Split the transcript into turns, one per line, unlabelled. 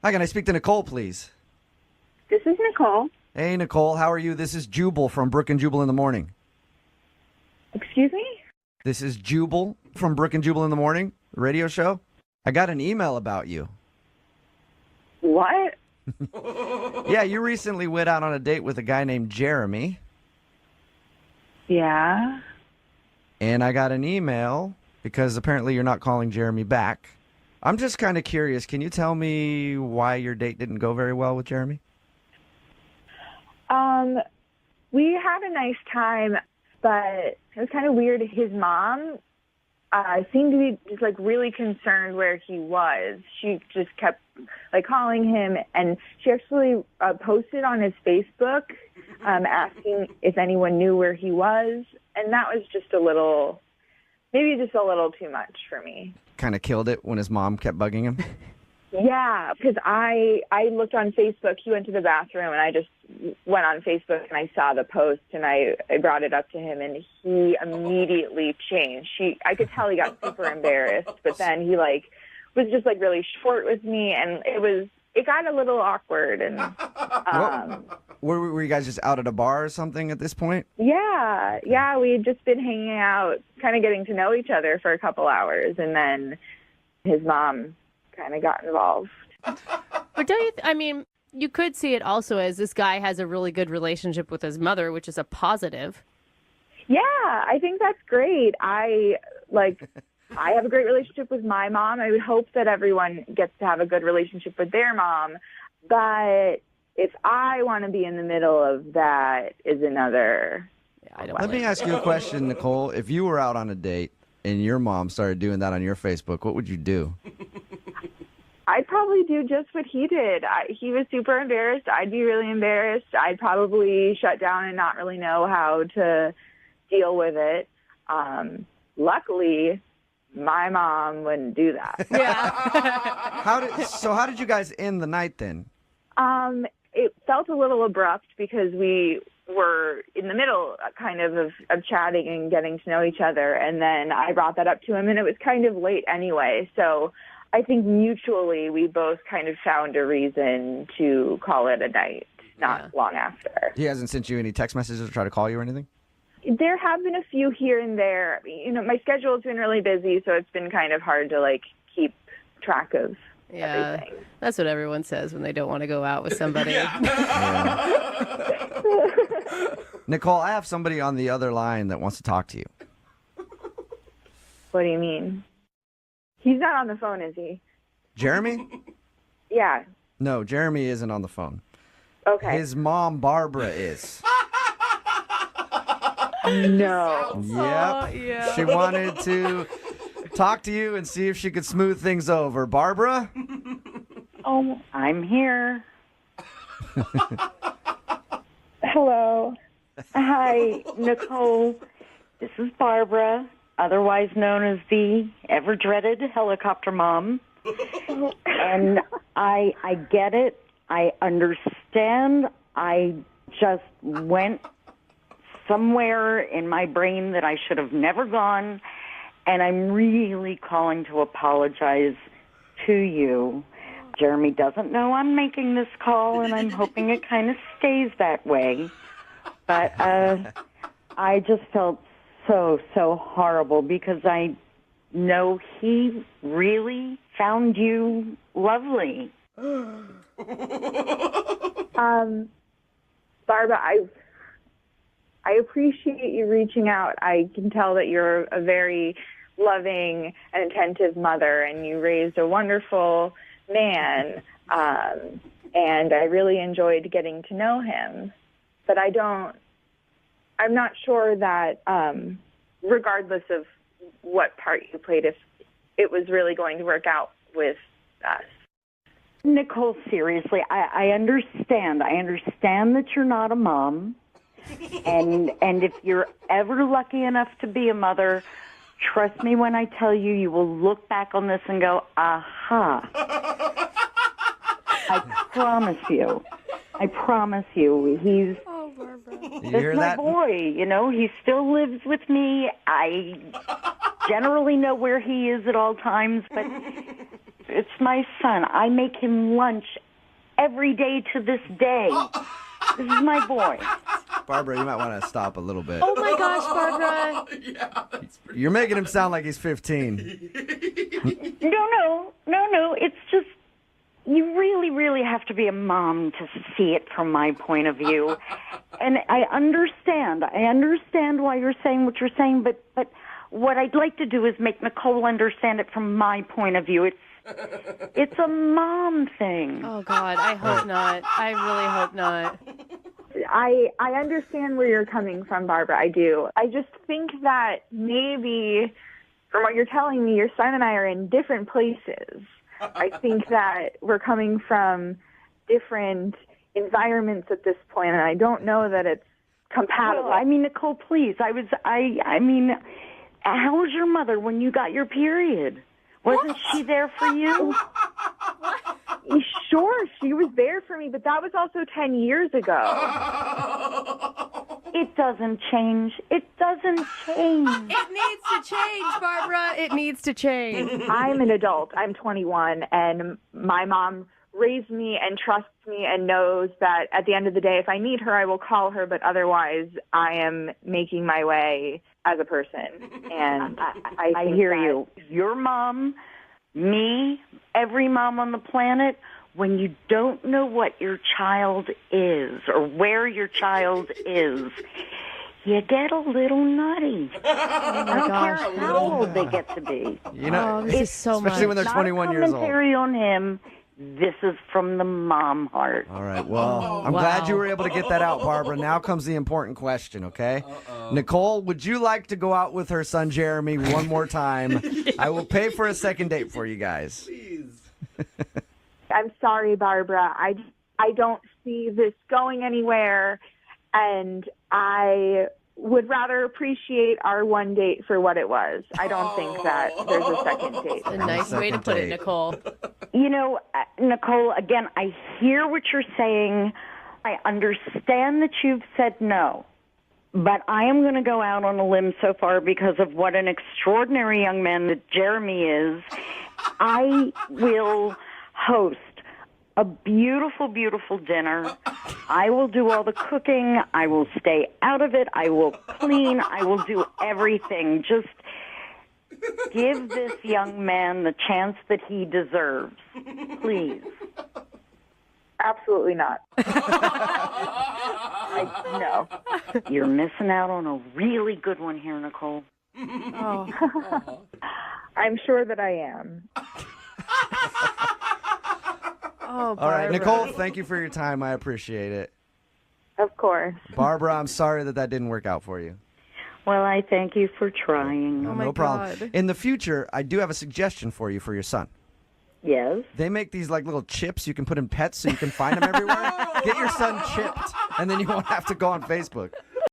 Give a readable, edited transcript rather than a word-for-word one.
Hi, can I speak to Nicole, please?
This is Nicole.
Hey, Nicole, how are you? This is Jubal from Brook and Jubal in the Morning.
Excuse me?
This is Jubal from Brook and Jubal in the Morning, the radio show. I got an email about you.
What?
Yeah, you recently went out on a date with a guy named Jeremy,
Yeah.
and I got an email because apparently you're not calling Jeremy back. I'm just kind of curious. Can you tell me why your date didn't go very well with Jeremy?
We had a nice time, but it was kind of weird. His mom seemed to be just like really concerned where he was. She just kept like calling him, and she actually posted on his Facebook asking if anyone knew where he was, and that was just maybe just a little too much for me.
Kind of killed it when his mom kept bugging him.
Yeah, because I looked on Facebook. He went to the bathroom, and I just went on Facebook, and I saw the post, and I brought it up to him, and he immediately changed. I could tell he got super embarrassed, but then he was just really short with me, and it got a little awkward. And
were you guys just out at a bar or something at this point?
Yeah, we had just been hanging out, kind of getting to know each other for a couple hours, and then his mom kind of got involved.
But you could see it also as this guy has a really good relationship with his mother, which is a positive.
Yeah, I think that's great. I have a great relationship with my mom. I would hope that everyone gets to have a good relationship with their mom. But if I want to be in the middle of that is another.
Let me ask you a question, Nicole. If you were out on a date and your mom started doing that on your Facebook, what would you do?
I'd probably do just what he did. He was super embarrassed. I'd be really embarrassed. I'd probably shut down and not really know how to deal with it. Luckily, my mom wouldn't do that.
Yeah.
How
did you guys end the night then?
It felt a little abrupt because we were in the middle kind of chatting and getting to know each other. And then I brought that up to him, and it was kind of late anyway. So I think mutually we both kind of found a reason to call it a night not long after.
He hasn't sent you any text messages or try to call you or anything?
There have been a few here and there. My schedule's been really busy, so it's been kind of hard to keep track of everything.
That's what everyone says when they don't want to go out with somebody.
Nicole, I have somebody on the other line that wants to talk to you.
What do you mean? He's not on the phone, is he?
Jeremy?
Yeah.
No, Jeremy isn't on the phone.
Okay.
His mom, Barbara, is.
No.
Yep.
Yeah.
She wanted to talk to you and see if she could smooth things over. Barbara?
Oh, I'm here.
Hello.
Hi, Nicole. This is Barbara, otherwise known as the ever-dreaded helicopter mom. And I get it. I understand. I just went somewhere in my brain that I should have never gone, and I'm really calling to apologize to you. Jeremy doesn't know I'm making this call, and I'm hoping it kind of stays that way. But I just felt so horrible because I know he really found you lovely.
Barbara, I appreciate you reaching out. I can tell that you're a very loving and attentive mother, and you raised a wonderful man, and I really enjoyed getting to know him. But I'm not sure that, regardless of what part you played, if it was really going to work out with us.
Nicole, seriously, I understand. I understand that you're not a mom. And if you're ever lucky enough to be a mother, trust me when I tell you, you will look back on this and go, aha. I promise you. I promise you. He's my boy, he still lives with me. I generally know where he is at all times, but It's my son. I make him lunch every day to this day. This is my boy.
Barbara, you might want to stop a little bit.
Oh my gosh, Barbara.
Yeah, that's pretty
You're making him sound like he's 15.
No. It's just, you really, really have to be a mom to see it from my point of view. And I understand why you're saying what you're saying, but what I'd like to do is make Nicole understand it from my point of view. It's a mom thing.
Oh God, I hope not. I really hope not.
I understand where you're coming from, Barbara. I do. I just think that maybe, from what you're telling me, your son and I are in different places. I think that we're coming from different environments at this point, and I don't know that it's compatible.
Well, I mean, Nicole, please. I mean, how was your mother when you got your period? Wasn't she there for you?
Sure, she was there for me, but that was also 10 years ago.
It doesn't change. It doesn't change.
It needs to change, Barbara. It needs to change.
I'm an adult. I'm 21, and my mom raised me and trusts me and knows that at the end of the day, if I need her, I will call her, but otherwise I am making my way as a person. And I
hear you. Your mom, me, every mom on the planet, when you don't know what your child is or where your child is, you get a little nutty. I don't care how old they get to be.
You know,
Oh, this is so
especially
much.
when they're
Not
21
a
years old.
commentary on him. This is from the mom heart.
All right, well, I'm glad you were able to get that out, Barbara. Now comes the important question, okay? Nicole, would you like to go out with her son Jeremy one more time? I will pay for a second date for you guys.
Please.
I'm sorry, Barbara. I don't see this going anywhere, and I would rather appreciate our one date for what it was. I don't think that there's a second date.
A nice way to put it, Nicole.
You know, Nicole, again, I hear what you're saying. I understand that you've said no. But I am going to go out on a limb so far because of what an extraordinary young man that Jeremy is. I will host a beautiful, beautiful dinner. I will do all the cooking. I will stay out of it. I will clean. I will do everything. Just give this young man the chance that he deserves. Please.
Absolutely not. No.
You're missing out on a really good one here, Nicole.
Oh.
I'm sure that I am.
Oh,
All right,
Barbara.
Nicole, thank you for your time. I appreciate it.
Of course.
Barbara, I'm sorry that didn't work out for you.
Well, I thank you for trying.
Oh my
No problem.
God.
In the future, I do have a suggestion for you for your son.
Yes?
They make these like little chips you can put in pets so you can find them everywhere. Get your son chipped, and then you won't have to go on Facebook.